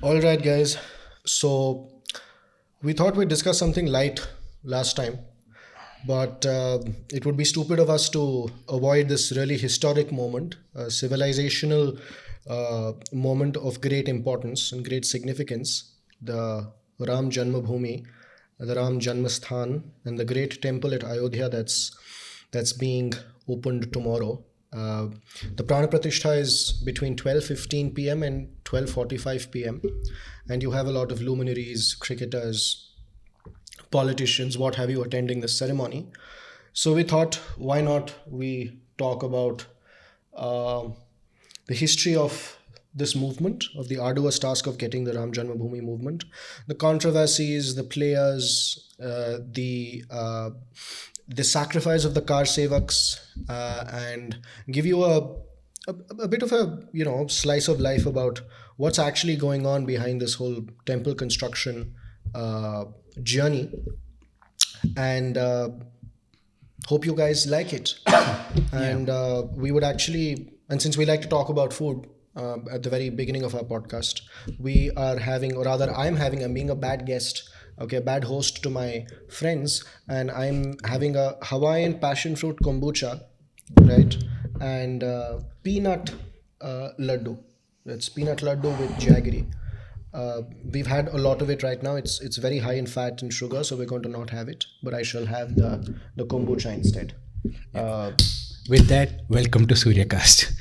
All right, guys. So we thought we'd discuss something light last time, but it would be stupid of us to avoid this really historic moment, a civilizational moment of great importance and great significance, the Ram Janmabhoomi, the Ram Janmasthan, and the great temple at Ayodhya that's being opened tomorrow. Uh, the Pran Pratishta is between 12:15 p.m. and 12:45 p.m. and you have a lot of luminaries, cricketers, politicians, what have you, attending the ceremony. So we thought, why not we talk about uh, the history of this movement, of the arduous task of getting the Ram Janmabhoomi movement, the controversies, the players, the sacrifice of the car sevaks, and give you a bit of a slice of life about what's actually going on behind this whole temple construction journey, and hope you guys like it. And we would actually, and since we like to talk about food at the very beginning of our podcast, we are having, or rather I'm being a bad guest, okay, a bad host to my friends, and I'm having a Hawaiian passion fruit kombucha, right? And peanut laddu. It's peanut laddu with jaggery. We've had a lot of it right now. It's very high in fat and sugar, so we're going to not have it. But I shall have the kombucha instead. Uh, With that, welcome to SuryaCast.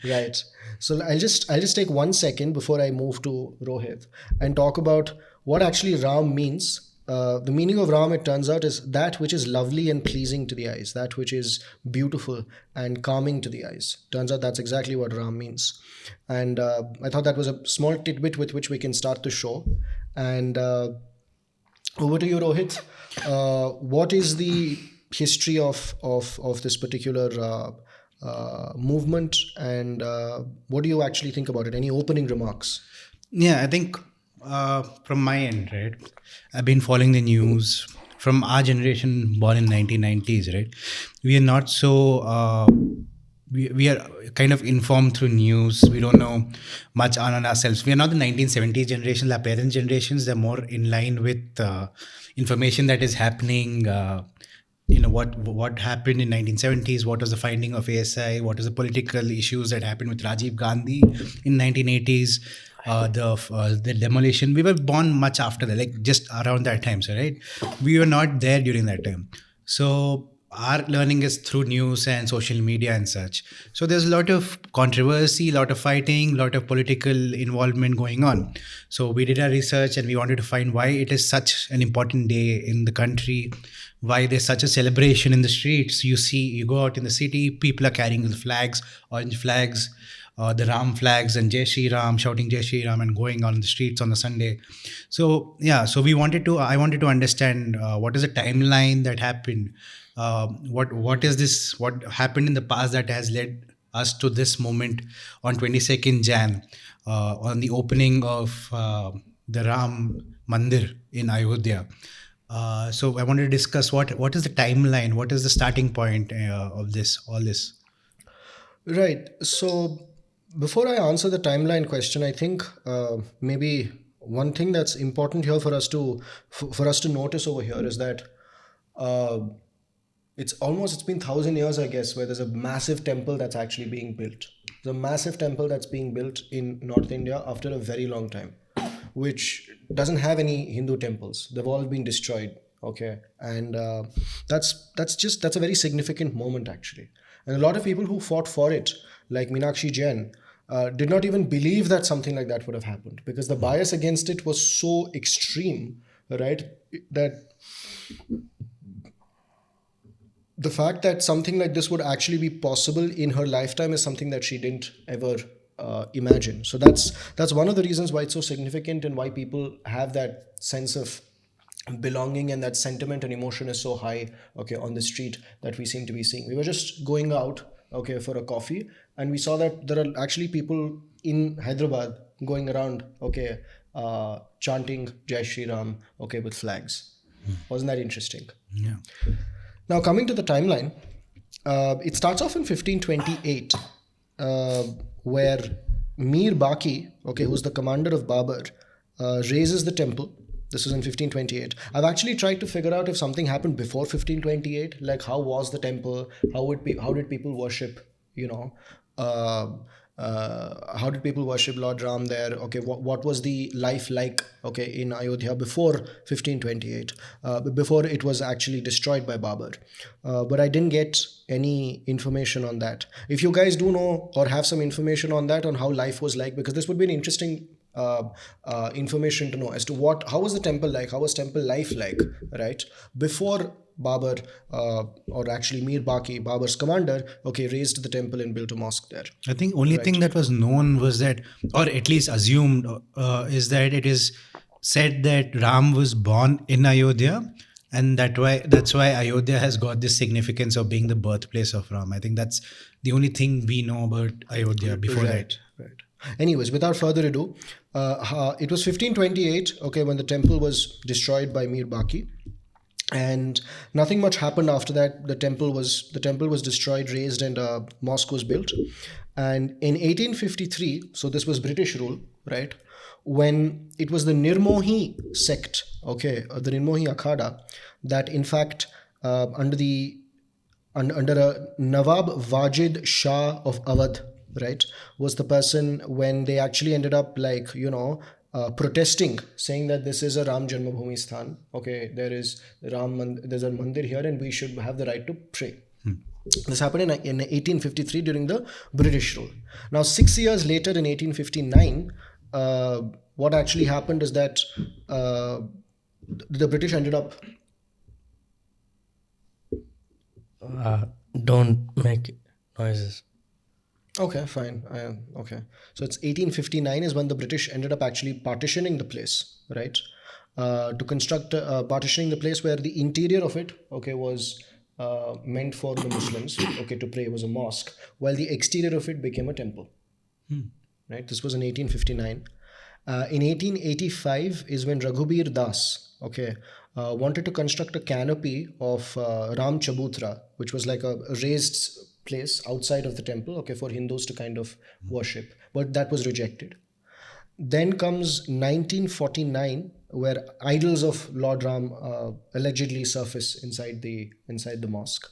right. So I'll just take 1 second before I move to Rohit and talk about what actually Ram means. The meaning of Ram, it turns out, is that which is lovely and pleasing to the eyes, that which is beautiful and calming to the eyes. Turns out that's exactly what Ram means. And I thought that was a small tidbit with which we can start the show. And over to you, Rohit. What is the history of this particular movement, and what do you actually think about it? Any opening remarks? Yeah, I think from my end, right, I've been following the news from our generation born in 1990s, right? We are not so, we are kind of informed through news. We don't know much on ourselves. We are not the 1970s generation, our parents' generations. They're more in line with information that is happening. What happened in 1970s, what was the finding of ASI, what was the political issues that happened with Rajiv Gandhi in 1980s, the demolition. We were born much after that, like just around that time, so right, we were not there during that time. So our learning is through news and social media and such. So there's a lot of controversy, a lot of fighting, a lot of political involvement going on. So we did our research and we wanted to find why it is such an important day in the country, why there's such a celebration in the streets. You go out in the city, people are carrying the flags, orange flags, the Ram flags, and Jai Shri Ram, shouting Jai Shri Ram and going on the streets on the Sunday. So yeah, so I wanted to understand what is the timeline that happened. What is this? What happened in the past that has led us to this moment on 22nd Jan, on the opening of the Ram Mandir in Ayodhya. So I wanted to discuss what is the timeline, what is the starting point of all this. Right. So before I answer the timeline question, I think maybe one thing that's important here for us to notice over here is that uh, it's been 1,000 years, I guess, where there's a massive temple that's actually being built. The massive temple that's being built in North India after a very long time, which doesn't have any Hindu temples. They've all been destroyed. Okay, and that's a very significant moment actually. And a lot of people who fought for it, like Meenakshi Jain, did not even believe that something like that would have happened because the bias against it was so extreme, right? That the fact that something like this would actually be possible in her lifetime is something that she didn't ever imagine. So that's one of the reasons why it's so significant and why people have that sense of belonging, and that sentiment and emotion is so high, okay, on the street that we seem to be seeing. We were just going out, okay, for a coffee, and we saw that there are actually people in Hyderabad going around, okay, chanting Jai Shri Ram, okay, with flags. Wasn't that interesting? Yeah. Now, coming to the timeline, it starts off in 1528, where Mir Baki, okay, who's the commander of Babur, raises the temple. This was in 1528. I've actually tried to figure out if something happened before 1528. Like, how was the temple? How did people worship? You know, uh, how did people worship Lord Ram there? Okay, what was the life like? Okay, in Ayodhya before 1528, before it was actually destroyed by Babur. But I didn't get any information on that. If you guys do know or have some information on that, on how life was like, because this would be an interesting information to know as to how was the temple like, how was temple life like, right, before Babur, or actually Mir Baki, Babur's commander, okay, raised the temple and built a mosque there. I think only thing that was known was that, or at least assumed, is that it is said that Ram was born in Ayodhya, and that's why Ayodhya has got this significance of being the birthplace of Ram. I think that's the only thing we know about Ayodhya before that. Right. Anyways, without further ado, it was 1528, okay, when the temple was destroyed by Mir Baki, and nothing much happened after that. The temple was destroyed, razed, and a mosque was built. And in 1853, so this was British rule, right? When it was the Nirmohi sect, okay, the Nirmohi Akhada, that in fact under a Nawab Wajid Shah of Awadh, right, was the person when they actually ended up like, protesting, saying that this is a Ram Janmabhoomi Sthan. Okay, there's a mandir here and we should have the right to pray. This happened in 1853 during the British rule. Now, 6 years later in 1859, what actually happened is that the British ended up... Don't make noises. Okay, fine. Okay. So it's 1859 is when the British ended up actually partitioning the place, right? To construct, partitioning the place where the interior of it, okay, was meant for the Muslims, okay, to pray. It was a mosque, while the exterior of it became a temple. Right? This was in 1859. In 1885 is when Raghubir Das, okay, wanted to construct a canopy of Ram Chabutra, which was like a raised place outside of the temple, okay, for Hindus to kind of worship, but that was rejected. Then comes 1949, where idols of Lord Ram allegedly surface inside the mosque,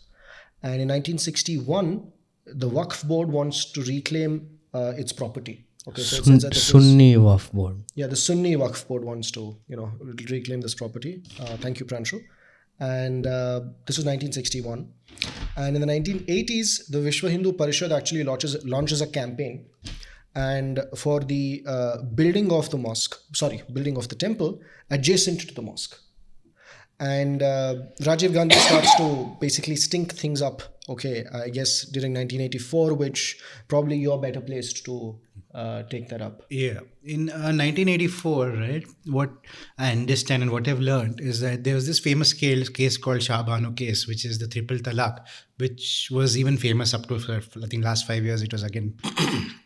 and in 1961, the Waqf board wants to reclaim its property. Okay, so it says that Sunni Waqf board. Yeah, the Sunni Waqf board wants to, reclaim this property. Thank you, Pranshu. And this was 1961. And in the 1980s, the Vishwa Hindu Parishad actually launches a campaign, and for the building of the temple adjacent to the mosque. And Rajiv Gandhi starts to basically stink things up, okay, I guess during 1984, which probably you're better placed to take that up. Yeah. In 1984, right, what I understand and what I've learned is that there was this famous case called Shah Banu case, which is the triple talaq, which was even famous up to, I think, last 5 years. It was again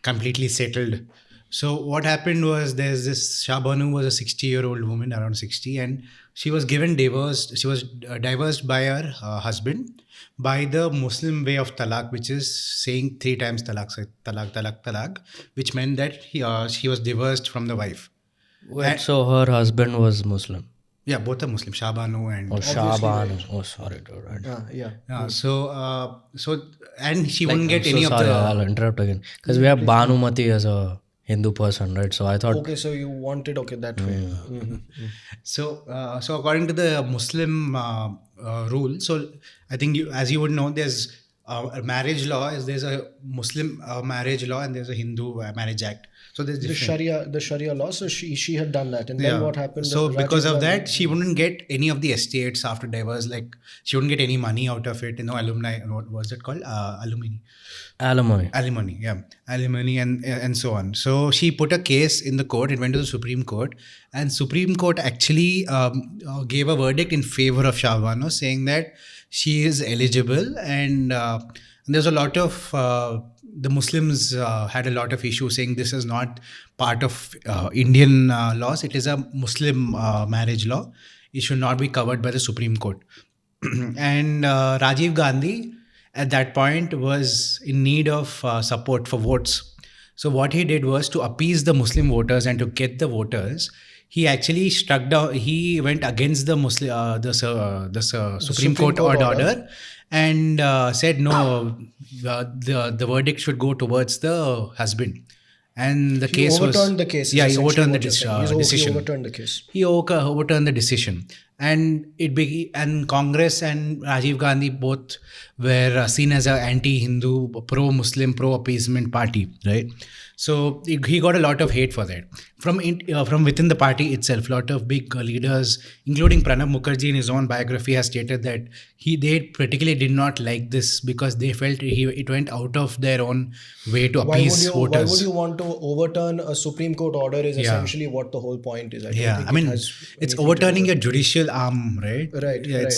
completely settled. So what happened was, there's this Shah Banu was a 60-year-old woman, around 60, and she was divorced. She was divorced by her husband by the Muslim way of talaq, which is saying 3 times talaq, so talaq, talaq, talaq, which meant that she was divorced from the wife. Wait, so her husband was Muslim? Yeah, both are Muslim, Shah Banu and... Oh, Shah Banu. Oh, sorry, dude. Yeah. So and she wouldn't get any sorry, of the... I'll interrupt again. Because we have Bhanumati as a Hindu person, right? So I thought... Okay, so you wanted, okay, that way. Mm-hmm. So according to the Muslim rule, so I think as you would know, there's a marriage law, there's a Muslim marriage law, and there's a Hindu marriage act. So there's the Sharia law. So she had done that, and then what happened? So because of that, she wouldn't get any of the estates after divorce. Like, she wouldn't get any money out of it. Alumni. What was it called? Alimony, yeah, alimony, and so on. So she put a case in the court. It went to the Supreme Court, and Supreme Court actually gave a verdict in favor of Shah Banu, saying that she is eligible, and there's a lot of the Muslims had a lot of issues saying this is not part of Indian laws. It is a Muslim marriage law. It should not be covered by the Supreme Court. And Rajiv Gandhi at that point was in need of support for votes. So what he did was to appease the Muslim voters and to get the voters. He actually struck down. He went against the Supreme Court order and said no. The verdict should go towards the husband. And the case was overturned the case. Yeah, he overturned the He decision. overturned the case. He overturned the decision, and and Congress and Rajiv Gandhi both were seen as an anti-Hindu, pro-Muslim, pro-appeasement party, right? So he got a lot of hate for that from within the party itself. A lot of big leaders, including Pranab Mukherjee, in his own biography, has stated that they particularly did not like this because they felt it went out of their own way to appease voters. Why would you want to overturn a Supreme Court order? Is essentially what the whole point is. I mean, it's overturning your judicial arm, right? Right. Yeah,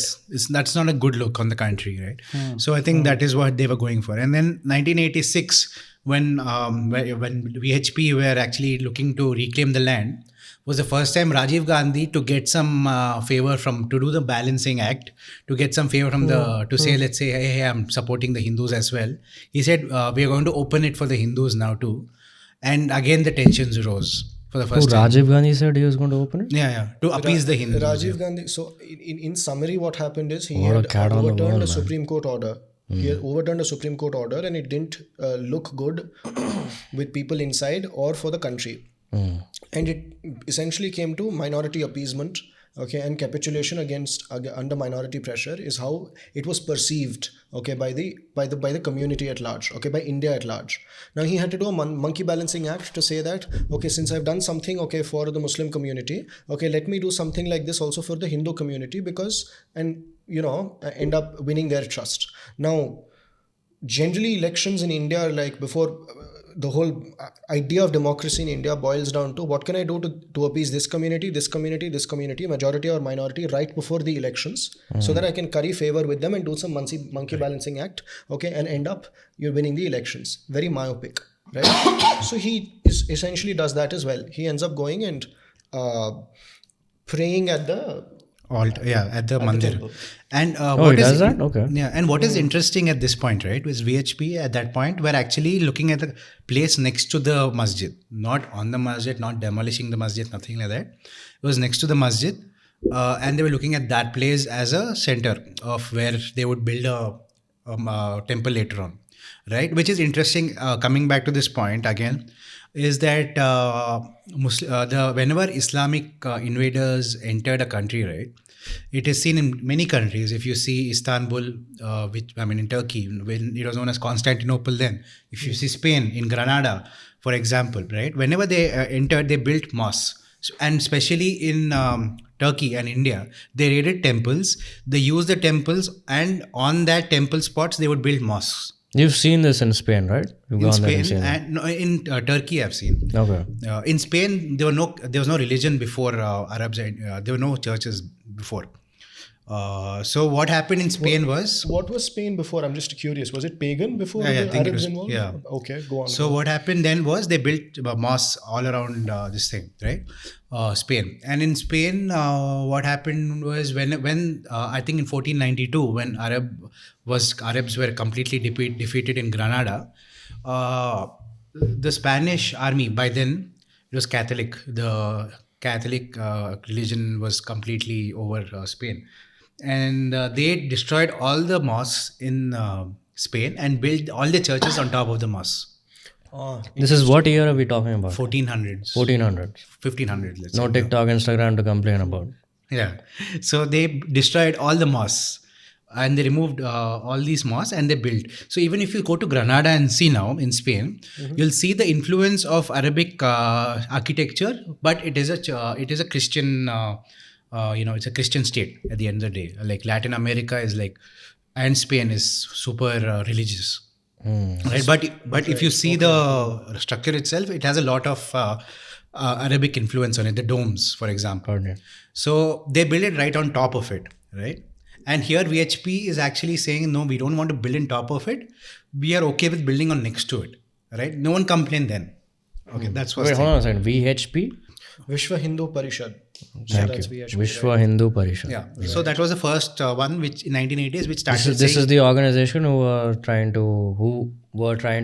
that's not a good look on the country, right? So I think that is what they were going for. And then 1986. When VHP were actually looking to reclaim the land, was the first time Rajiv Gandhi to get some favor to do the balancing act, to get some favor from say, let's say, hey, I'm supporting the Hindus as well. He said, we are going to open it for the Hindus now too. And again, the tensions rose for the first time. Rajiv Gandhi said he was going to open it? Yeah, to appease the Hindus. Rajiv Gandhi, so in summary, what happened is he had overturned a Supreme Court order. He overturned a Supreme Court order and it didn't look good with people inside or for the country. And it essentially came to minority appeasement, and capitulation under minority pressure is how it was perceived, by the community at large, by India at large. Now he had to do a monkey balancing act to say that, since I've done something, for the Muslim community, let me do something like this also for the Hindu community end up winning their trust. Now, generally elections in India are like before the whole idea of democracy in India boils down to what can I do to appease this community, majority or minority right before the elections so that I can curry favor with them and do some monkey balancing act, and end up you're winning the elections. Very myopic, right? So he essentially does that as well. He ends up going and praying at the at the mandir. And he does that? Okay. Yeah, and what is interesting at this point, right, was VHP at that point were actually looking at the place next to the masjid, not on the masjid, not demolishing the masjid, nothing like that. It was next to the masjid, and they were looking at that place as a center of where they would build a temple later on, right? Which is interesting. Coming back to this point again, is that whenever Islamic invaders entered a country, right, it is seen in many countries. If you see Istanbul, in Turkey, when it was known as Constantinople then. If you see Spain, in Granada, for example, right, whenever they entered, they built mosques. And especially in Turkey and India, they raided temples. They used the temples, and on that temple spots, they would build mosques. You've seen this in Spain, right? In Spain in Turkey, I've seen. Okay. In Spain, there was no religion before Arabs. There were no churches before. So what happened in Spain was... What was Spain before? I'm just curious. Was it pagan before the Arabs involved? Yeah. Okay, go on. So what happened then was they built mosques all around this thing, right? Spain. And in Spain, what happened was when I think in 1492, when Arabs were completely defeated in Granada, the Spanish army, by then it was Catholic. The Catholic religion was completely over Spain. And they destroyed all the mosques in Spain and built all the churches on top of the mosques. This is what year are we talking about? 1400s. 1500s. Let's no say. TikTok, Instagram to complain about. Yeah. So they destroyed all the mosques and they removed all these mosques and they built. So even if you go to Granada and see now in Spain, you'll see the influence of Arabic architecture, but it is a Christian. It's a Christian state at the end of the day. Like Latin America is and Spain is super religious. Right? But if you see the structure itself, it has a lot of Arabic influence on it. The domes, for example. Okay. So they build it right on top of it, right? And here VHP is actually saying, no, we don't want to build on top of it. We are okay with building on next to it, right? No one complained then. Okay, that's what. Wait, hold on a second. VHP? Vishwa Hindu Parishad. Thank you. Vishwa Hindu Parishad. Yeah. Right. So that was the first one, which in 1980s, which started. This is the organization who were trying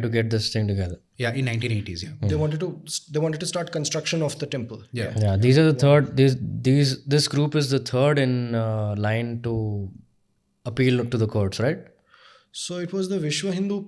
to get this thing together. Yeah, in 1980s. Yeah. They wanted to start construction of the temple. Yeah. Yeah, these are the third. This group is the third in line to appeal to the courts, right? So it was the Vishwa Hindu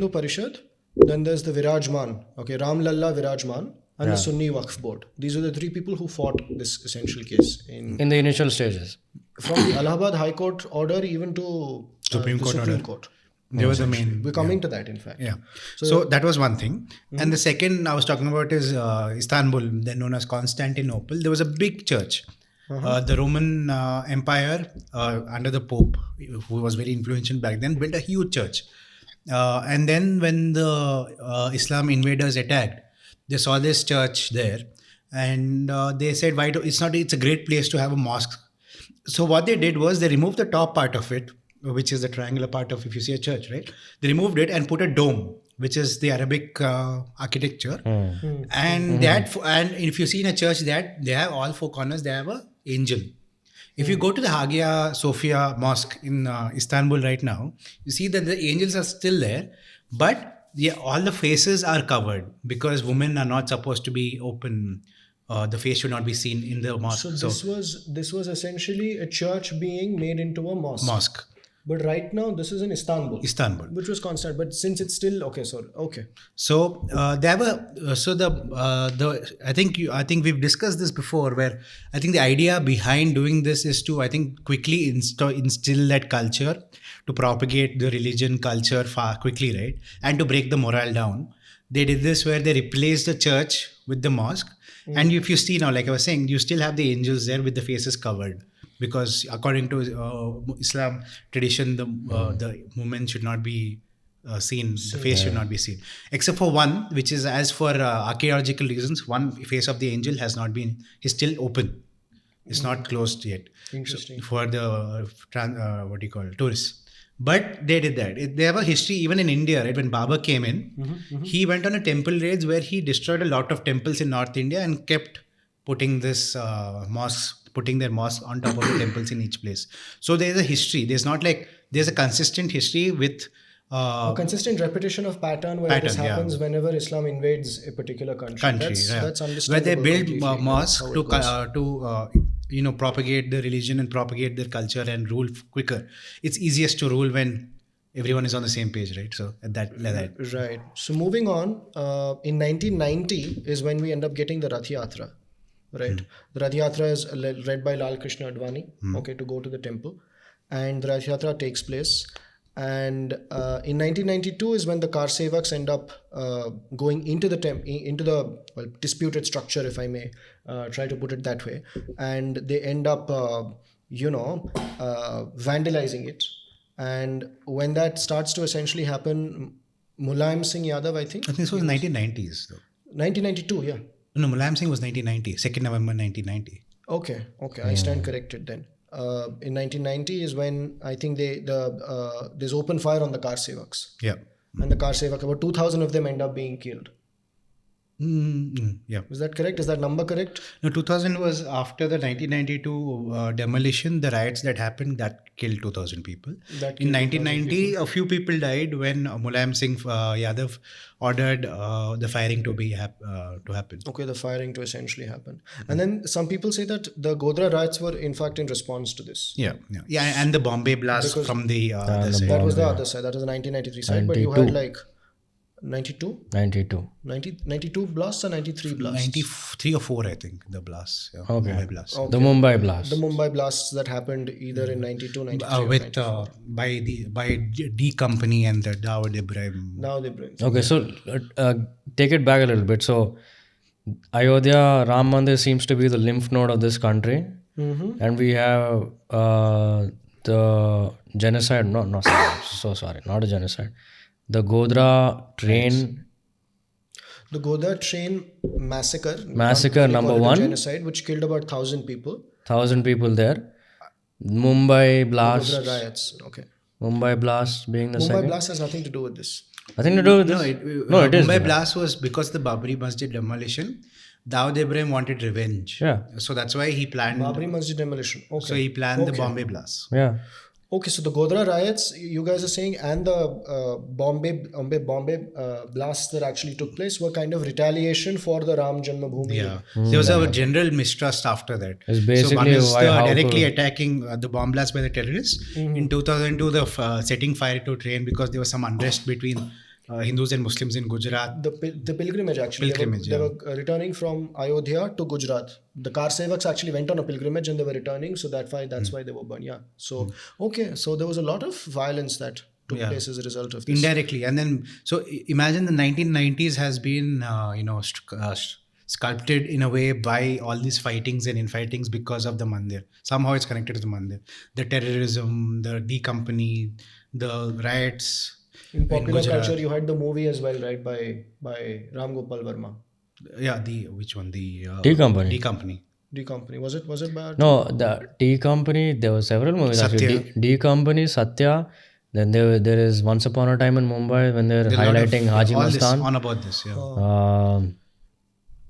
Parishad. Then there's the Virajman, okay, Ram Lalla Virajman, and the Sunni Waqf Board. These are the three people who fought this essential case In the initial stages. from the Allahabad High Court order even to Supreme the Court Supreme order. Court. They were the main. We're coming to that, in fact. Yeah. So that was one thing. And the second I was talking about is Istanbul, then known as Constantinople. There was a big church. The Roman Empire under the Pope, who was very influential back then, built a huge church. And then when the Islam invaders attacked, they saw this church there, and they said, it's a great place to have a mosque. So what they did was they removed the top part of it, which is the triangular part of, if you see a church, right? They removed it and put a dome, which is the Arabic architecture. And and if you see in a church that they have all four corners, they have an angel. If you go to the Hagia Sophia Mosque in Istanbul right now, you see that the angels are still there, but all the faces are covered because women are not supposed to be open. The face should not be seen in the mosque. So this was essentially a church being made into a mosque. But right now, this is in Istanbul. Which was constant. But since it's still okay. So there were I think we've discussed this before, where I think the idea behind doing this is to quickly instill that culture, to propagate the religion culture far quickly, right, and to break the morale down. They did this where they replaced the church with the mosque, and if you see now, like I was saying, you still have the angels there with the faces covered. Because according to Islam tradition, the woman should not be seen, the face should not be seen. Except for one, which is as for archaeological reasons, one face of the angel is still open. It's not closed yet. Interesting. For the, tourists. But they did that. They have a history, even in India, right? When Babur came in, he went on a temple raids where he destroyed a lot of temples in North India and kept putting putting their mosque on top of the temples in each place. So there's a history. There's a consistent history with a consistent repetition of pattern where this happens whenever Islam invades a particular country. That's understandable. Where they build mosques to propagate the religion and propagate their culture and rule quicker. It's easiest to rule when everyone is on the same page, right? So Right. So moving on, in 1990 is when we end up getting the Rath Yatra. Right. The Rath Yatra is led by Lal Krishna Advani, to go to the temple. And the Rath Yatra takes place. And in 1992 is when the Kar Sevaks end up going into the disputed structure, if I may try to put it that way. And they end up, vandalizing it. And when that starts to essentially happen, Mulayam Singh Yadav, I think this was 1990s, though. 1992, yeah. No, Mulayam Singh was 1990, 2nd November 1990. Okay, I stand corrected then. In 1990 is when I think there's open fire on the Kar Sevaks. Yeah. And the Kar Sevak, about 2,000 of them end up being killed. Yeah. Is that correct? Is that number correct? No, 2000 was after the 1992 demolition, the riots that happened that killed 2,000 people. In 1990, a few people died when Mulayam Singh Yadav ordered the firing to happen. Okay, the firing to essentially happen. And then some people say that the Godhra riots were in fact in response to this. Yeah, and the Bombay blast from the other side. That was the other side. That was the 1993 side. But you had like 92 blasts or 93 blasts? 93 or 4, I think, the blasts. Yeah. Okay. Mumbai blasts. The Mumbai blast. The Mumbai blasts that happened either in 92, 93 by D Company and the Dawood Ibrahim. Okay, so take it back a little bit. So Ayodhya Ram Mandir seems to be the lymph node of this country. And we have the genocide, not a genocide. The Godhra train. The Godhra train massacre number 1. Genocide, which killed about 1,000 people. 1,000 people there. Mumbai blast. Godhra riots. Okay. Mumbai blast being the second. Mumbai blast has nothing to do with this. Nothing to do with this? No, it is. Mumbai blast was because the Babri Masjid demolition. Dawood Ibrahim wanted revenge. Yeah. So that's why he planned. Babri Masjid demolition. Okay. So he planned the Bombay blast. Yeah. Okay, so the Godhra riots, you guys are saying, and the Bombay blasts that actually took place were kind of retaliation for the Ram Janmabhoomi. Yeah, there was a general mistrust after that. It's So basically one is why- how directly to- attacking the bomb blast by the terrorists. In 2002, the setting fire to train because there was some unrest between Hindus and Muslims in Gujarat. The pilgrimage actually. Pilgrimage, they were returning from Ayodhya to Gujarat. The car sevaks actually went on a pilgrimage and they were returning, so that's why they were burned. Yeah. So okay, so there was a lot of violence that took place as a result of this. Indirectly, and then so imagine the 1990s has been sculpted in a way by all these fightings and infightings because of the mandir. Somehow it's connected to the mandir. The terrorism, the D Company, the riots. In popular Gujarat. culture, you had the movie as well, right? By Ram Gopal Verma. Yeah, which one? The Tea Company. D Company. D Company. Was it by? No, the Tea Company, there were several movies actually. D Company, Satya. Then there is Once Upon a Time in Mumbai when they're There are a lot of- highlighting Haji all this Mastan. on about this. Yeah.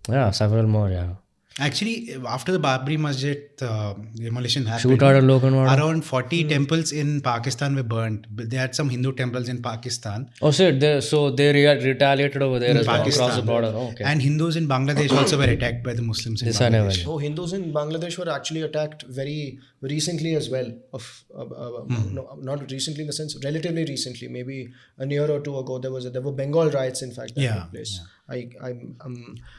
Yeah, several more, yeah. Actually, after the Babri Masjid demolition happened, Shoot out a Lokanwada. around 40 temples in Pakistan were burnt. But they had some Hindu temples in Pakistan. Oh shit, they retaliated over there as well, Pakistan. across the border. Oh, okay. And Hindus in Bangladesh also were attacked by the Muslims in This I never Bangladesh. knew. Oh, Hindus in Bangladesh were actually attacked very recently as well. No, not recently in the sense, relatively recently, maybe a year or two ago. There were Bengal riots, in fact, that Yeah, took place.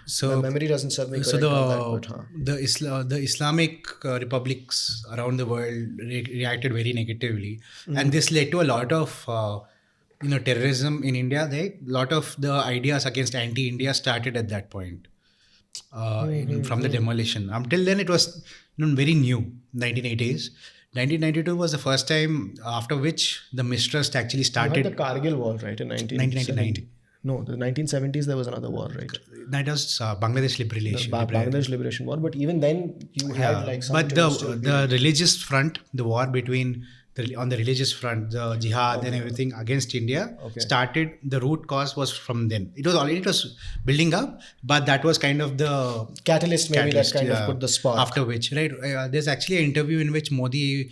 So- my memory doesn't serve me So correct on that, but the Islamic republics around the world reacted very negatively, and this led to a lot of terrorism in India. A lot of the ideas against anti-India started at that point from the demolition. Until then, it was very new. 1980s. 1992 was the first time after which the mistrust actually you had started. the Kargil war, right, in 1999. No, the 1970s there was another war, right? That was Bangladesh liberation. Bangladesh Liberation War. But even then, you had like some. But the religious front, the war between on the religious front, the jihad and everything against India started. The root cause was from then. It was building up, but that was kind of the catalyst, maybe that kind of put the spark. After which, right? There's actually an interview in which Modi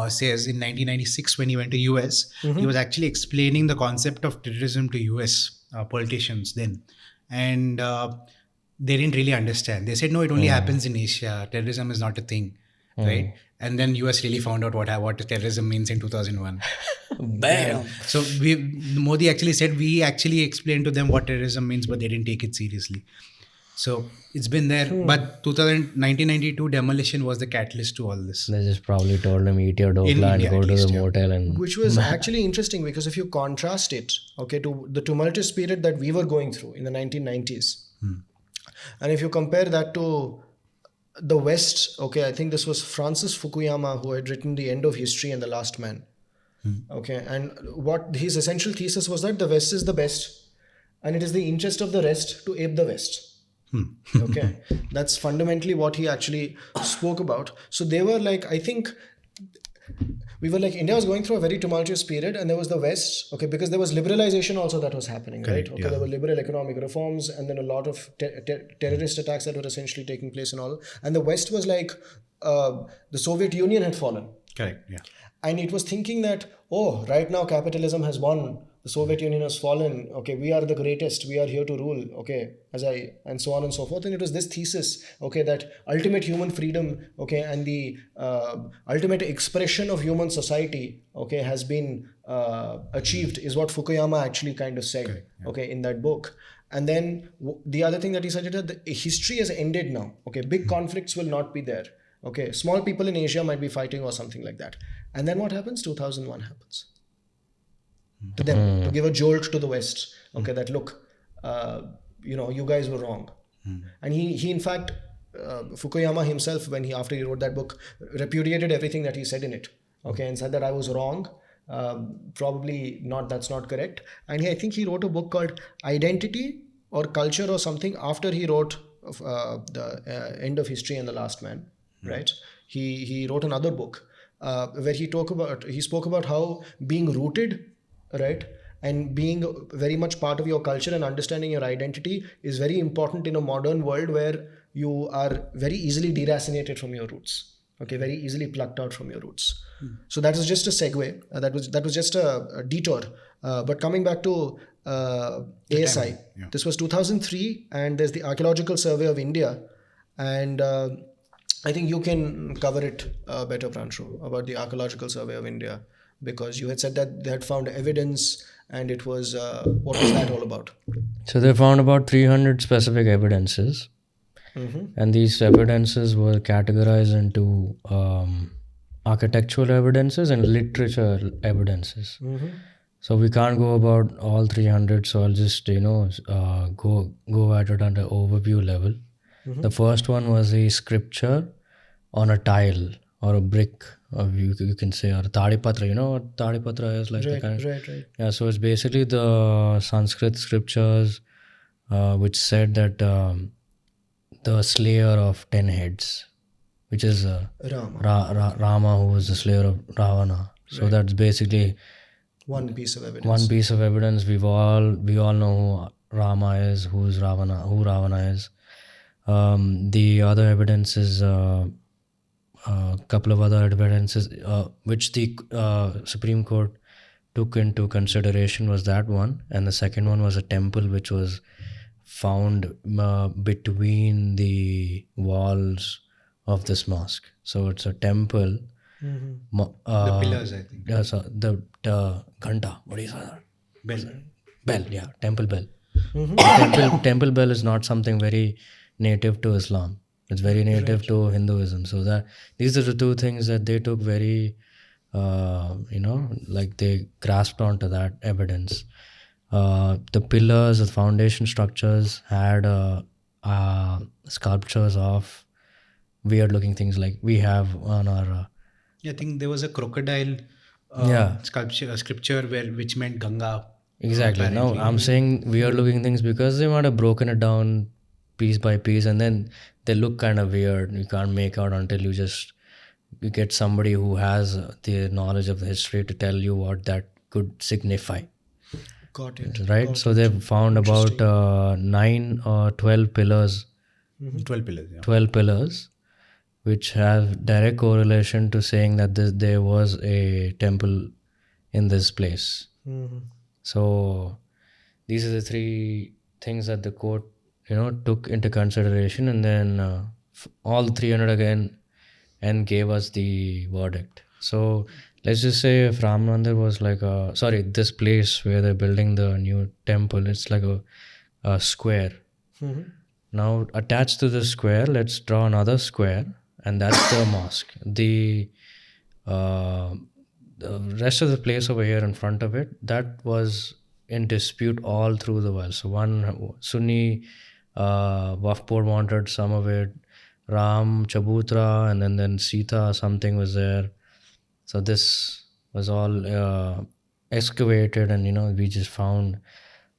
says in 1996 when he went to US, he was actually explaining the concept of terrorism to US politicians then, and they didn't really understand. They said, no, it only happens in Asia. Terrorism is not a thing, right? And then US really found out what terrorism means in 2001. Bam! So Modi actually said, we actually explained to them what terrorism means, but they didn't take it seriously. So it's been there. But 1992 demolition was the catalyst to all this. They just probably told him, eat your dokla and India, go at to least, the motel. And Which was actually interesting because if you contrast it, to the tumultuous period that we were going through in the 1990s, and if you compare that to the West, I think this was Francis Fukuyama who had written The End of History and The Last Man. And what his essential thesis was that the West is the best and it is the interest of the rest to ape the West. That's fundamentally what he actually spoke about. So they were like, I think we were like, India was going through a very tumultuous period and there was the West, because there was liberalization also that was happening, right? There were liberal economic reforms and then a lot of terrorist attacks that were essentially taking place and all. And the West was like, the Soviet Union had fallen. Correct, yeah. And it was thinking that, right now capitalism has won. The Soviet Union has fallen. We are the greatest. We are here to rule. And so on and so forth. And it was this thesis, that ultimate human freedom, and the ultimate expression of human society, has been achieved, is what Fukuyama actually kind of said, in that book. And then the other thing that he said is that the history has ended now. Big conflicts will not be there. Small people in Asia might be fighting or something like that. And then what happens? 2001 happens. To them, to give a jolt to the West. That look, you guys were wrong. And he in fact, Fukuyama himself, after he wrote that book, repudiated everything that he said in it. And said that I was wrong. Probably not. That's not correct. And I think he wrote a book called Identity or Culture or something after he wrote the End of History and The Last Man. Right? He wrote another book where he spoke about how being rooted, right, and being very much part of your culture and understanding your identity is very important in a modern world where you are very easily deracinated from your roots. Okay, very easily plucked out from your roots. So that was just a segue. That was just a detour. But coming back to ASI, this was 2003, and there's the Archaeological Survey of India, and I think you can cover it better, Pranshu, about the Archaeological Survey of India, because you had said that they had found evidence, and it was what was that all about? So they found about 300 specific evidences, and these evidences were categorized into architectural evidences and literature evidences. So we can't go about all 300, so I'll just go at it at an overview level. The first one was a scripture on a tile or a brick, or you can say, or a tadipatra. You know what tadipatra is like? Right. Yeah, so it's basically the Sanskrit scriptures which said that the slayer of 10 heads, which is Rama, who was the slayer of Ravana. So that's basically one piece of evidence. One piece of evidence. We all know who Rama is, who Ravana is. The other evidence is a couple of other evidences which the Supreme Court took into consideration was that one, and the second one was a temple which was found between the walls of this mosque. So it's a temple. The pillars, I think. Yeah, so the ghanta. What is that? Bell. Yeah, temple bell. Temple bell is not something very native to Islam. It's very native to Hinduism. So that these are the two things that they took very, like they grasped onto that evidence. The pillars, the foundation structures had sculptures of weird-looking things like we have on our. I think there was a crocodile scripture which meant Ganga. Exactly. Now I'm saying weird-looking things because they might have broken it down piece by piece, and then they look kind of weird. You can't make out until you get somebody who has the knowledge of the history to tell you what that could signify. Got it. Right? So they've found about 9 or 12 pillars. 12 pillars, yeah. 12 pillars, which have direct correlation to saying that there was a temple in this place. So these are the three things that the court, took into consideration, and then all 300 again and gave us the verdict. So let's just say if Ram Mandir was like this place where they're building the new temple, it's like a square. Now attached to the square, let's draw another square, and that's the mosque. The rest of the place over here in front of it, that was in dispute all through the while. So one Sunni Waqf wanted some of it, Ram, Chabutra, and then Sita, something was there. So this was all excavated, and we just found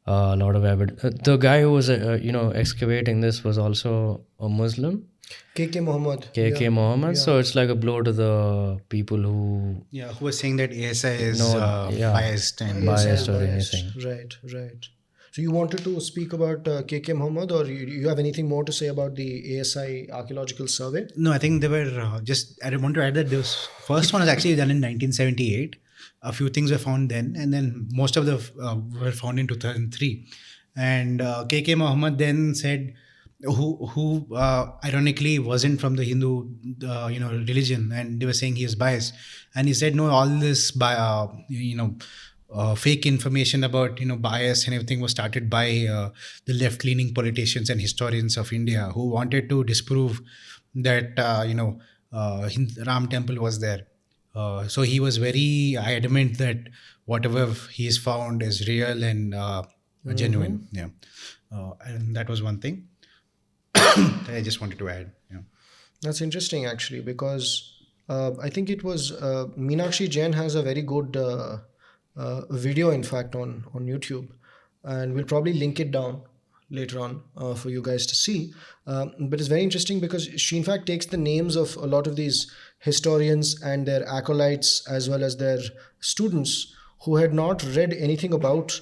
a lot of evidence. The guy who was excavating this was also a Muslim. KK Mohammed. Mohammed. So it's like a blow to the people who was saying that ASI is biased or anything. Right. So you wanted to speak about KK Mohammed, or you have anything more to say about the ASI Archaeological Survey? No, I think they were I want to add that this first one was actually done in 1978. A few things were found then, and then most of the were found in 2003. And KK Mohammed then said, who ironically wasn't from the Hindu religion, and they were saying he is biased, and he said no, all this fake information about bias and everything was started by the left-leaning politicians and historians of India who wanted to disprove that Ram temple was there. So he was very adamant that whatever he's found is real and genuine. And that was one thing that I just wanted to add. That's interesting, actually, because I think it was Meenakshi Jain has a very good video, in fact, on YouTube, and we'll probably link it down later on for you guys to see. But it's very interesting because she, in fact, takes the names of a lot of these historians and their acolytes as well as their students who had not read anything about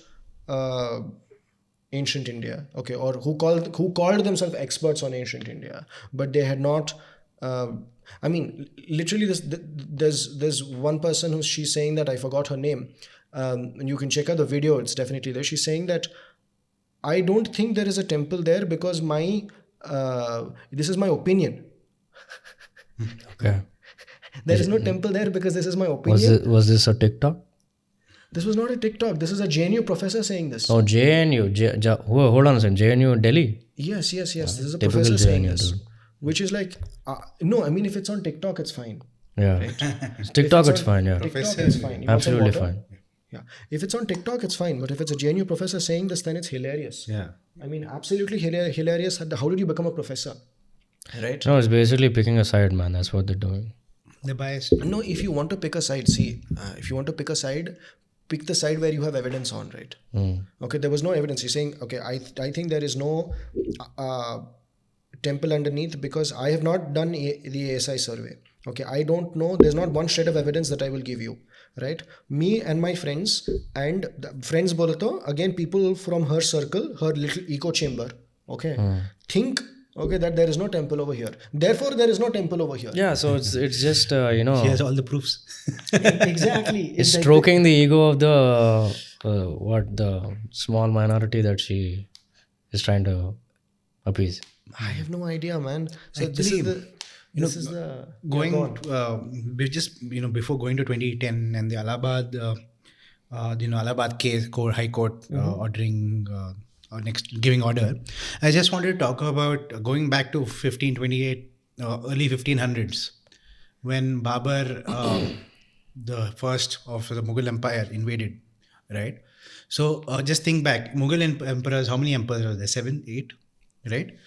ancient India, okay, or who called themselves experts on ancient India, but they had not I mean, literally, there's one person she's saying that I forgot her name. And you can check out the video; it's definitely there. She's saying that I don't think there is a temple there because this is my opinion. Okay. There is no temple there because this is my opinion. Was this a TikTok? This was not a TikTok. This is a JNU professor saying this. Oh, JNU. Hold on a second. JNU Delhi. Yes. This is a Typical professor saying JNU, this, dude. which is like, no. I mean, if it's on TikTok, it's fine. Yeah. TikTok, it's on fine. Yeah. TikTok, it's fine. You want some Absolutely water? fine. Yeah. If it's on TikTok, it's fine. But if it's a JNU professor saying this, then it's hilarious. Yeah. I mean, absolutely hilarious. How did you become a professor? Right? No, it's basically picking a side, man. That's what they're doing. The bias. No, if you want to pick a side, if you want to pick a side, pick the side where you have evidence on, right? Okay, there was no evidence. He's saying, okay, I think there is no temple underneath because I have not done the ASI survey. Okay, I don't know. There's not one shred of evidence that I will give you, right? Me and my friends and friends bolato, again, people from her circle, her little echo chamber, okay, think, okay, that there is no temple over here. Therefore, there is no temple over here. Yeah, so it's just, She has all the proofs. Exactly. it's stroking the ego of the small minority that she is trying to appease. I have no idea, man. So Actually, this is the going yeah, go on. before going to 2010 and the Allahabad Allahabad case, High Court ordering giving order. I just wanted to talk about going back to 1528 early 1500s when Babur the first of the Mughal Empire invaded, right? So just think back, Mughal emperors, how many emperors were there? 7, 8, right?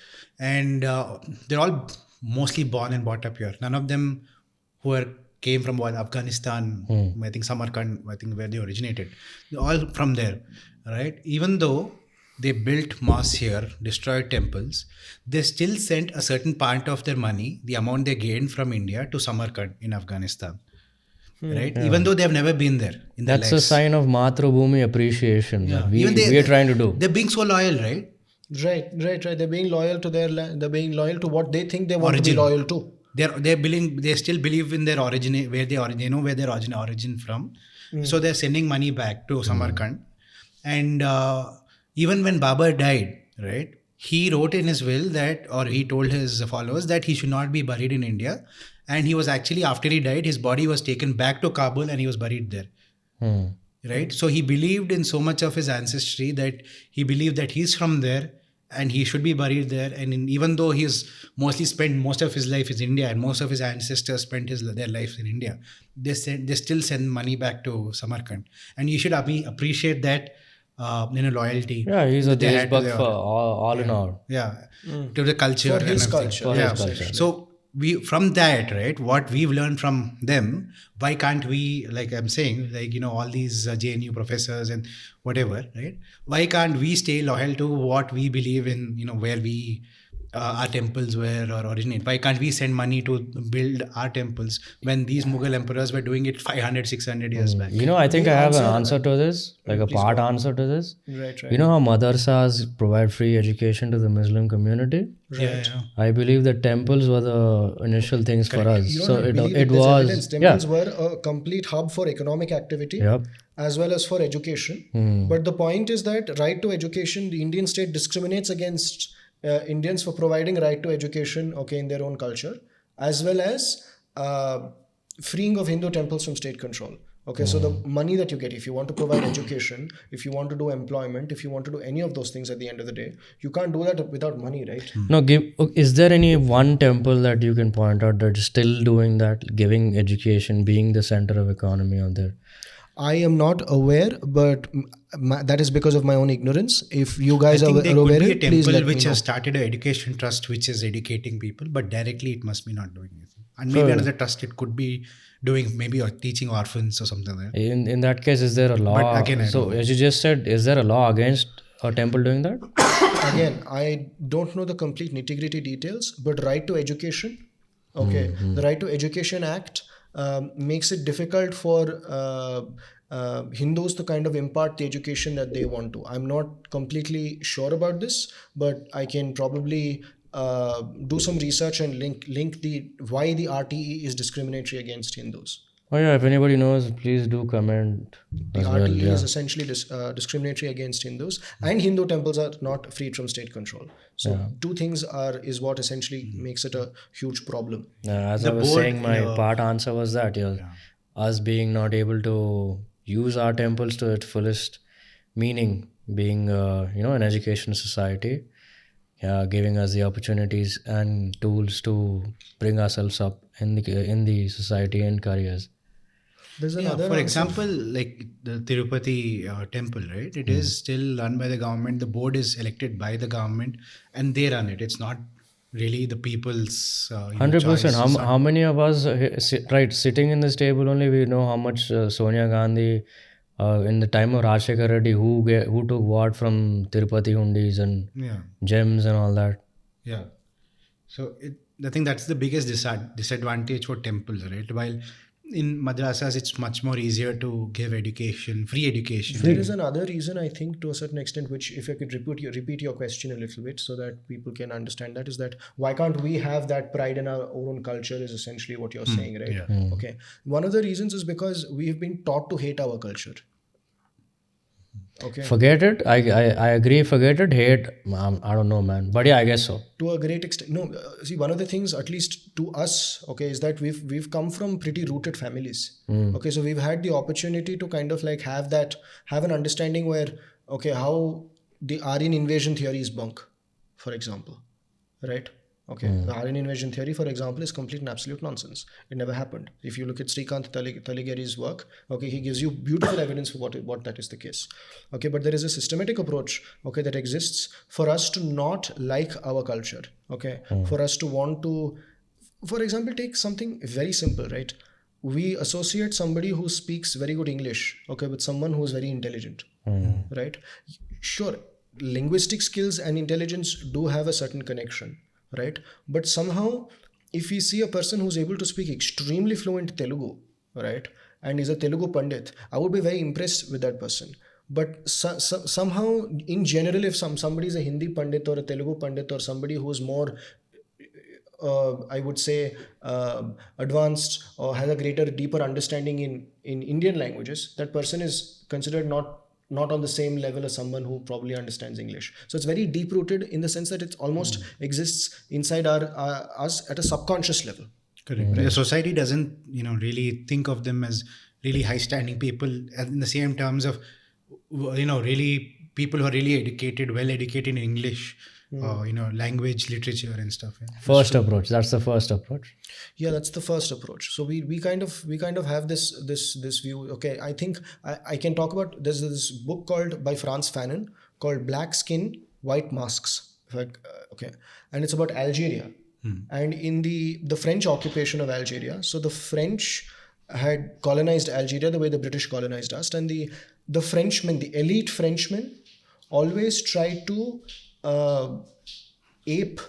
And they're all mostly born and brought up here. None of them came from Afghanistan, I think Samarkand, I think where they originated. They're all from there, right? Even though they built mosques here, destroyed temples, they still sent a certain part of their money, the amount they gained from India, to Samarkand in Afghanistan. Right? Yeah. Even though they have never been there in their That's lives. a sign of Mathura appreciation that we are trying to do. They're being so loyal, right? Right. They're being loyal to their land. They're being loyal to what they think they want to be loyal to. They still believe in their origin, where they know where their origin from. So they're sending money back to Samarkand. And even when Babur died, right, he wrote in his will that, or he told his followers that he should not be buried in India. And he was actually, after he died, his body was taken back to Kabul and he was buried there. Right? So he believed in so much of his ancestry that he believed that he's from there and he should be buried there. And even though he's mostly spent most of his life in India and most of his ancestors spent their life in India, they still send money back to Samarkand. And you should appreciate that loyalty. Yeah, he's a Deshbhakt for all in all. Yeah, to the culture. For his culture. For his culture. So from that, right, what we've learned from them, why can't we, like I'm saying, all these JNU professors and whatever, right? Why can't we stay loyal to what we believe in, where our temples were or originate? Why can't we send money to build our temples when these Mughal emperors were doing it 500, 600 years back? I think I have an answer to this, like a part answer to this. Right. You know how madrasas provide free education to the Muslim community? Right. Yeah. I believe that temples were the initial things for us. So it there's was. evidence. Temples were a complete hub for economic activity. Yep. As well as for education. But the point is that right to education, the Indian state discriminates against Indians for providing right to education, in their own culture, as well as freeing of Hindu temples from state control. So the money that you get, if you want to provide education, if you want to do employment, if you want to do any of those things at the end of the day, you can't do that without money, right? No, is there any one temple that you can point out that is still doing that, giving education, being the center of economy out there? I am not aware, but that is because of my own ignorance. If you guys are aware, there could be a please let temple which me know. has started an education trust which is educating people, but directly it must be not doing anything. And maybe another trust it could be doing, maybe or teaching orphans or something like that. In that case, is there a law? But again, as you just said, is there a law against a temple doing that? Again, I don't know the complete nitty-gritty details, but right to education, the Right to Education Act makes it difficult for Hindus to kind of impart the education that they want to. I'm not completely sure about this, but I can probably do some research and link the why the RTE is discriminatory against Hindus. Oh yeah, if anybody knows, please do comment The as RTE well. Yeah. is essentially discriminatory against Hindus, and Hindu temples are not freed from state control. So two things is what essentially makes it a huge problem. As I was saying, my part answer was that us being not able to use our temples to its fullest meaning, being an education society, giving us the opportunities and tools to bring ourselves up in the society and careers. There's Yeah, another for answer. example, like the Tirupati temple, right? It is still run by the government. The board is elected by the government, and they run it. It's not really the people's 100%. How many of us sitting in this table only we know how much Sonia Gandhi in the time of Rajshekar Reddy who took what from Tirupati hundis and Yeah, gems and all that. yeah. So I think that's the biggest disadvantage for temples, right? While in madrasas, it's much more easier to give education, free education. There is another reason, I think, to a certain extent, which if I could repeat your question a little bit so that people can understand that, is that why can't we have that pride in our own culture is essentially what you're saying, right? Yeah. Okay. One of the reasons is because we've been taught to hate our culture. Okay. Forget it. I agree. Forget it. Hate. I don't know, man. But yeah, I guess so. To a great extent. No, see, one of the things, at least to us, okay, is that we've come from pretty rooted families. Okay, so we've had the opportunity to kind of like have an understanding where, okay, how the Aryan invasion theory is bunk, for example, right? Okay, the Aryan invasion theory, for example, is complete and absolute nonsense. It never happened. If you look at Srikant Taligeri's work, okay, he gives you beautiful evidence for what that is the case. Okay, but there is a systematic approach, okay, that exists for us to not like our culture. Okay, for us to want to, for example, take something very simple, right? We associate somebody who speaks very good English, okay, with someone who is very intelligent, right? Sure, linguistic skills and intelligence do have a certain connection, right? But somehow, if we see a person who's able to speak extremely fluent Telugu, right, and is a Telugu Pandit, I would be very impressed with that person. But somehow, in general, if somebody is a Hindi Pandit or a Telugu Pandit or somebody who is more, I would say, advanced or has a greater, deeper understanding in Indian languages, that person is considered not on the same level as someone who probably understands English. So it's very deep rooted in the sense that it almost exists inside us at a subconscious level. Correct. The society doesn't, really think of them as really high-standing people in the same terms of, really people who are really educated, well-educated in English, language, literature and stuff. Yeah. First approach. That's the first approach. Yeah, that's the first approach. So we kind of have this view. Okay, I think I can talk about. There's this book by Frantz Fanon called Black Skin, White Masks. Okay, and it's about Algeria, and in the French occupation of Algeria. So the French had colonized Algeria the way the British colonized us, and the Frenchmen, the elite Frenchmen, always tried to ape,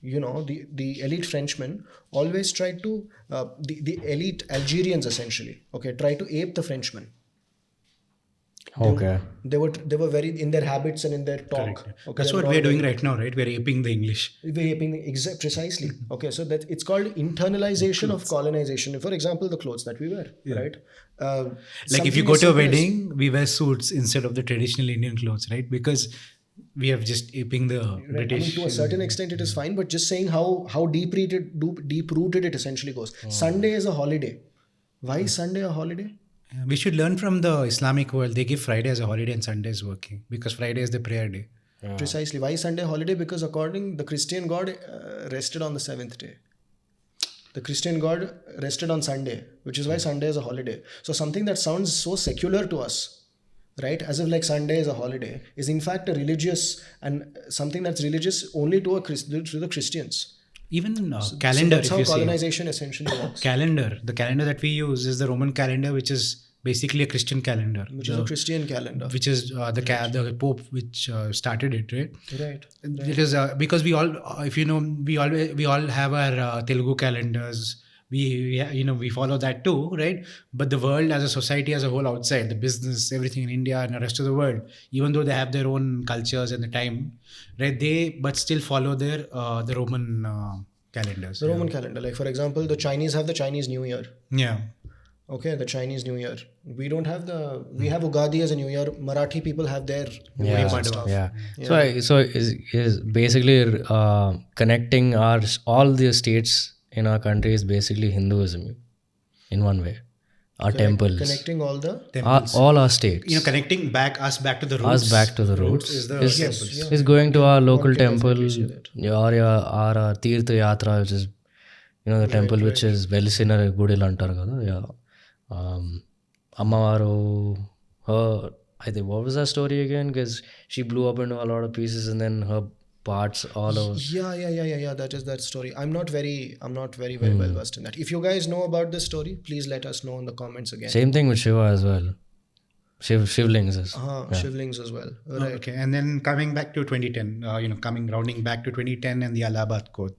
the elite Frenchmen always tried to, the elite Algerians essentially, okay, try to ape the Frenchmen. Okay. They were very in their habits and in their talk. Correct. Okay, That's what we're doing right now, right? We're aping the English. We're aping precisely. Okay, so that it's called internalization of colonization. For example, the clothes that we wear, right? Like if you go to a wedding, we wear suits instead of the traditional Indian clothes, right? Because we have just aping the British. I mean, to a certain extent, it is fine, but just saying how deep rooted it essentially goes. Sunday is a holiday. Why is Sunday a holiday? We should learn from the Islamic world. They give Friday as a holiday and Sunday is working because Friday is the prayer day. Precisely. Why is Sunday a holiday? Because according the Christian God rested on the seventh day. The Christian God rested on Sunday, which is why Sunday is a holiday. So something that sounds so secular to us, right, as if like Sunday is a holiday, is in fact a religious and something that's religious only to the Christians. Even calendar. So that's how colonization essentially works. The calendar that we use is the Roman calendar, which is basically a Christian calendar. Which is a Christian calendar. Which is the Pope which started it, right? Right. It is because we all, if you know, we all have our Telugu calendars, we follow that too, right? But the world as a society as a whole outside, the business, everything in India and the rest of the world, even though they have their own cultures and the time, right, but still follow their the Roman calendars. The Roman calendar, like for example, the Chinese have the Chinese New Year. Yeah. Okay, the Chinese New Year. We don't have we have Ugadi as a New Year. Marathi people have their stuff. So is basically connecting all the states in our country is basically Hinduism in one way. Our temples. Connecting all the temples. All our states. Connecting us back to the roots. Us back to the roots. Is going to our local temple or our Tirtha Yatra, which is the temple which is Velisina Gudil antaru kada. Yeah. Ammaru, her, I think, what was that story again? Because she blew up into a lot of pieces and then her parts all over. Yeah. That is that story. I'm not very well versed in that. If you guys know about this story, please let us know in the comments again. Same thing with Shiva as well. Shivlings as Shivlings as well. Right. Okay, and then coming back to 2010, rounding back to 2010 and the Allahabad Court.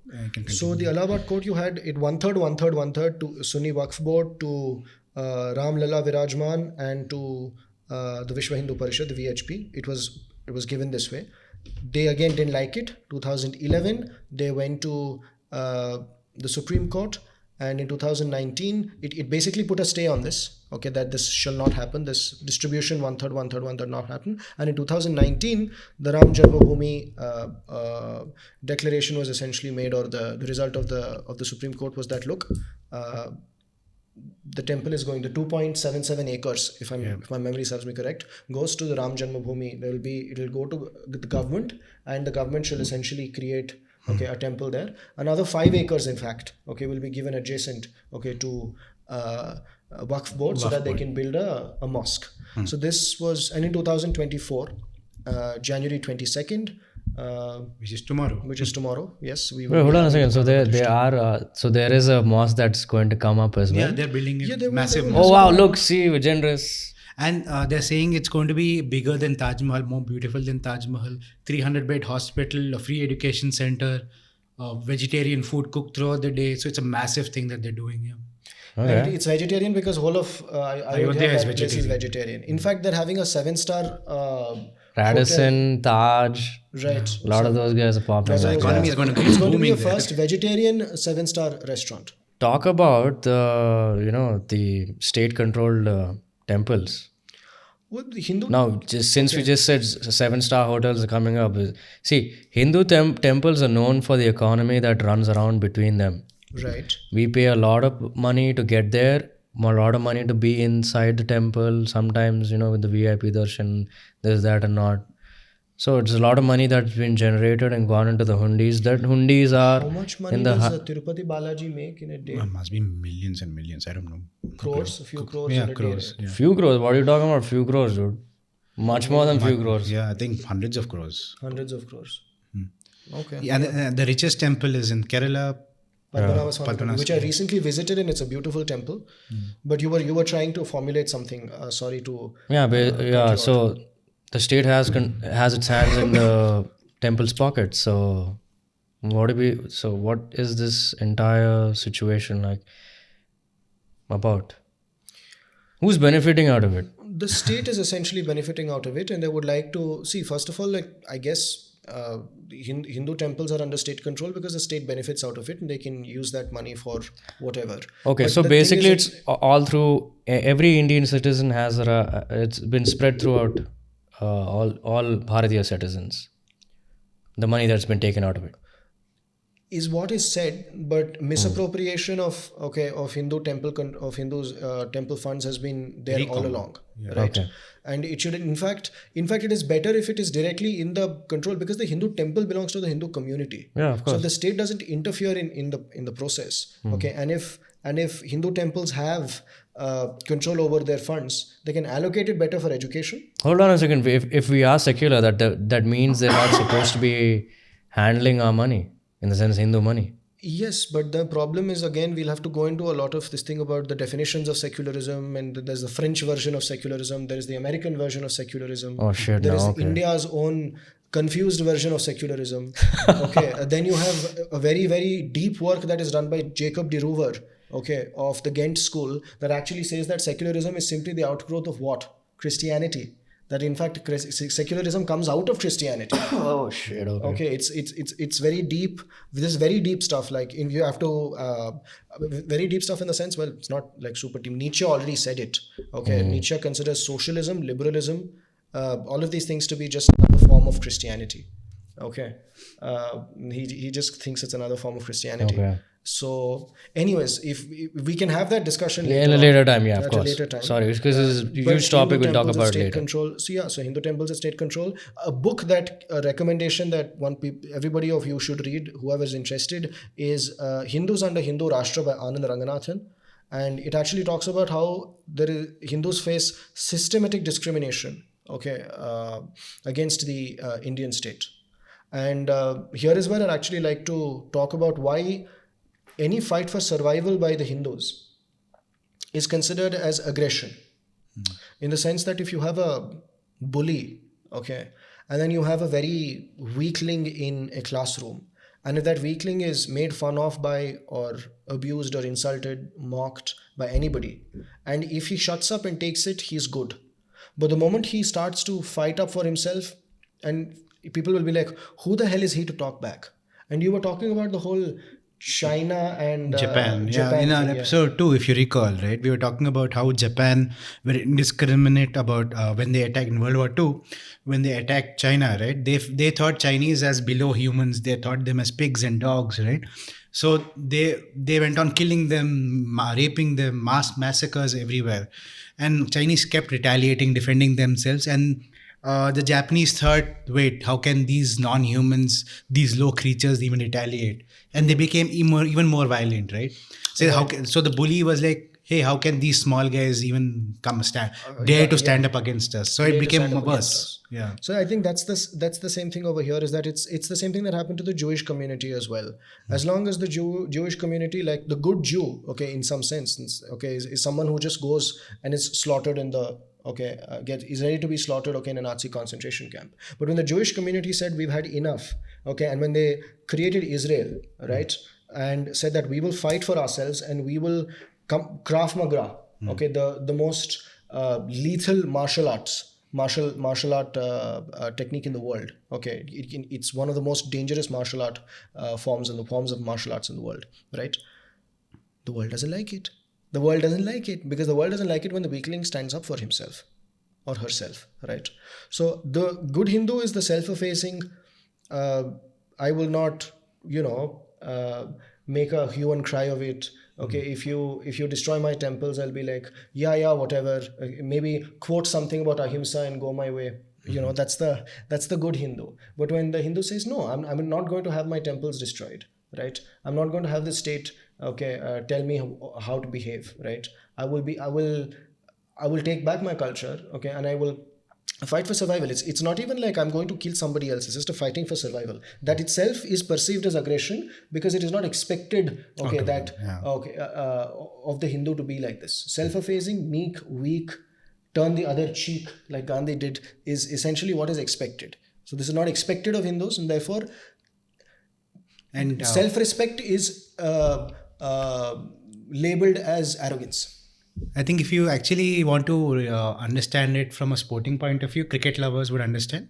So the Allahabad Court, you had it one third to Sunni Waqf Board, to Ram Lalla Virajman, and to the Vishwa Hindu Parishad, the VHP. It was given this way. They again didn't like it. 2011, they went to the Supreme Court, and in 2019, it basically put a stay on this. Okay, that this shall not happen. This distribution one third not happen. And in 2019, the Ram Janmabhoomi declaration was essentially made, or the result of the Supreme Court was that look, the temple is going, the 2.77 acres, if my memory serves me correct, goes to the Ram Janmabhoomi. It will go to the government, and the government shall essentially create a temple there. Another 5 acres, in fact, will be given adjacent, to Waqf board, so that they can build a mosque. So this was, and in 2024, January 22nd, which is tomorrow. Yes, we. Wait, hold on a second. So so there is a mosque that's going to come up as well. Yeah, they're building a massive. Oh wow! Look, see, we're generous. And they're saying it's going to be bigger than Taj Mahal, more beautiful than Taj Mahal. 300-bed hospital, a free education center, vegetarian food cooked throughout the day. So it's a massive thing that they're doing here. Okay. It's vegetarian because whole of Ayodhya is vegetarian. In fact, they're having a 7-star Radisson, hotel. Taj, right? A lot of those guys are popular. The economy is going to be it's going to be booming the first vegetarian 7-star restaurant. Talk about the state-controlled temples. What the Hindu? Now, since we just said 7-star hotels are coming up, see, Hindu temples are known for the economy that runs around between them. Right. We pay a lot of money to get there, a lot of money to be inside the temple. Sometimes, with the VIP darshan, this, that, and not. So it's a lot of money that's been generated and gone into the hundis. That hundis are. How much money does Tirupati Balaji make in a day? Must be millions and millions. I don't know. Crores, a few crores. Yeah, in a crores. Day. Yeah. Few crores. What are you talking about? Few crores, dude. Much more than few crores. Yeah, I think hundreds of crores. Hundreds of crores. Okay. Yeah, the richest temple is in Kerala. Padmanabha, which I recently visited, and it's a beautiful temple. But you were trying to formulate something. Sorry to. So the state has its hands in the temple's pocket. So what is this entire situation like about? Who's benefiting out of it? The state is essentially benefiting out of it, and they would like to see. First of all, I guess. Hindu temples are under state control because the state benefits out of it, and they can use that money for whatever. Okay, but so basically it's all through, every Indian citizen has it's been spread throughout all Bharatiya citizens, the money that's been taken out of it. Is what is said, but misappropriation of Hindu Hindus temple funds has been there all along, right? Okay. And it should, in fact, it is better if it is directly in the control, because the Hindu temple belongs to the Hindu community. Yeah, of course. So the state doesn't interfere in the process. Okay, and if Hindu temples have control over their funds, they can allocate it better for education. Hold on a second. If we are secular, that means they're not supposed to be handling our money. In the sense, Hindu money. Yes, but the problem is, again, we'll have to go into a lot of this thing about the definitions of secularism, and there's the French version of secularism, there is the American version of secularism. Oh shit! There is India's own confused version of secularism. Okay, then you have a very, very deep work that is done by Jacob de Roover okay, of the Ghent school that actually says that secularism is simply the outgrowth of what? Christianity. That in fact secularism comes out of Christianity. Oh shit. Okay. Okay, it's very deep. This is very deep stuff. Like you have to very deep stuff in the sense. Well, it's not like super deep. Nietzsche already said it. Okay, Nietzsche considers socialism, liberalism, all of these things to be just another form of Christianity. Okay, he just thinks it's another form of Christianity. Okay. So, anyways, if we can have that discussion Yeah, later in a on. later time, yeah, of At a course. later time. Sorry, because this is a But huge topic. Hindu We'll talk temples and about it state later. control. So Hindu temples and state control. A book that a recommendation that everybody of you should read, whoever is interested, is Hindus Under Hindu Rashtra by Anand Ranganathan, and it actually talks about how Hindus face systematic discrimination, okay, against the Indian state. And here is where I'd actually like to talk about why any fight for survival by the Hindus is considered as aggression. In the sense that if you have a bully, okay, and then you have a very weakling in a classroom, and if that weakling is made fun of by or abused or insulted, mocked by anybody, and if he shuts up and takes it, he's good. But the moment he starts to fight up for himself, and people will be like, who the hell is he to talk back? And you were talking about the whole China and Japan. Japan In our thing, episode 2, if you recall, right, we were talking about how Japan were indiscriminate about when they attacked in World War II, when they attacked China, right? They thought Chinese as below humans. They thought them as pigs and dogs, right? So they went on killing them, raping them, mass massacres everywhere, and Chinese kept retaliating, defending themselves, and the Japanese thought, wait, how can these non-humans, these low creatures even retaliate? And they became even more violent, right? So the bully was like, hey, how can these small guys even dare to stand up against us? So it became worse. Yeah. So I think that's the same thing over here, is that it's the same thing that happened to the Jewish community as well. As long as the Jewish community, like the good Jew, okay, in some sense, okay, is someone who just goes and is slaughtered in the is ready to be slaughtered, okay, in a Nazi concentration camp. But when the Jewish community said we've had enough, okay, and when they created Israel, right, and said that we will fight for ourselves and we will Krav Maga, okay, the most lethal martial art technique in the world, okay, it's one of the most dangerous martial art forms and the forms of martial arts in the world, right? The world doesn't like it. The world doesn't like it because the world doesn't like it when the weakling stands up for himself or herself, right? So the good Hindu is the self-effacing, I will not, make a hue and cry of it. Okay, if you destroy my temples, I'll be like, yeah, whatever. Maybe quote something about ahimsa and go my way. That's the good Hindu. But when the Hindu says, no, I'm not going to have my temples destroyed, right? I'm not going to have the state, okay, tell me how to behave, right? I will take back my culture, okay, and I will fight for survival. It's not even like I'm going to kill somebody else. It's just a fighting for survival. That itself is perceived as aggression because it is not expected, okay, of the Hindu to be like this. Self-effacing, meek, weak, turn the other cheek like Gandhi did is essentially what is expected. So this is not expected of Hindus, and therefore self-respect is labeled as arrogance. I think if you actually want to understand it from a sporting point of view, cricket lovers would understand.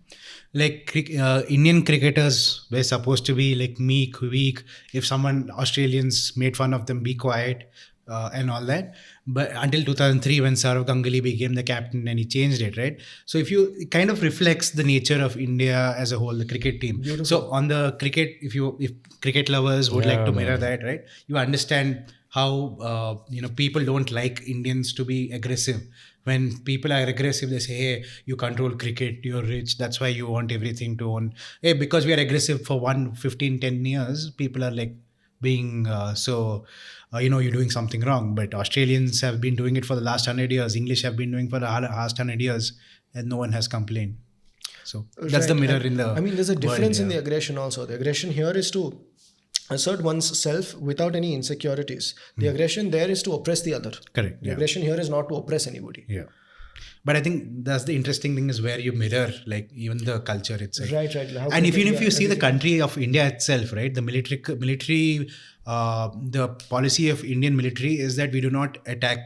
Like Indian cricketers were supposed to be like meek, weak. If Australians made fun of them, be quiet and all that. But until 2003, when Sourav Ganguly became the captain and he changed it, right? So it kind of reflects the nature of India as a whole, the cricket team. Beautiful. So on the cricket, if cricket lovers would like to mirror that, right? You understand how people don't like Indians to be aggressive. When people are aggressive, they say, hey, you control cricket, you're rich, that's why you want everything to own. Hey, because we are aggressive for 10 years, people are like being you're doing something wrong. But Australians have been doing it for the last 100 years. English have been doing for the last 100 years and no one has complained. So that's the mirror in the there's a difference in the aggression also. The aggression here is to assert one's self without any insecurities. The aggression there is to oppress the other. Correct. The aggression here is not to oppress anybody. Yeah. But I think that's the interesting thing is where you mirror like even the culture itself. Right. How And people- even if yeah, you see the everything. country of India itself, right, the military, the policy of Indian military is that we do not attack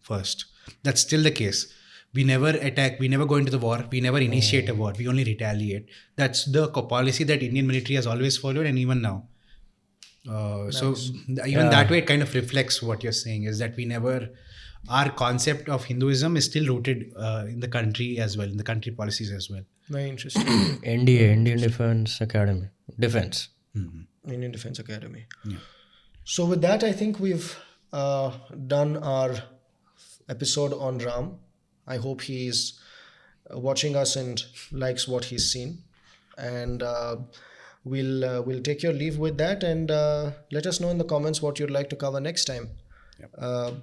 first. That's still the case. We never attack. We never go into the war. We never initiate a war. We only retaliate. That's the policy that Indian military has always followed, and even now. So even that way, it kind of reflects what you're saying is that we never. Our concept of Hinduism is still rooted in the country as well, in the country policies as well. Very interesting. NDA, Indian Defense Academy. Defense. Indian Defense Academy. Yeah. So with that, I think we've done our episode on Ram. I hope he's watching us and likes what he's seen. And we'll take your leave with that, and let us know in the comments what you'd like to cover next time. Yep.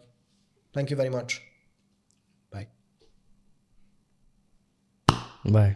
Thank you very much. Bye. Bye.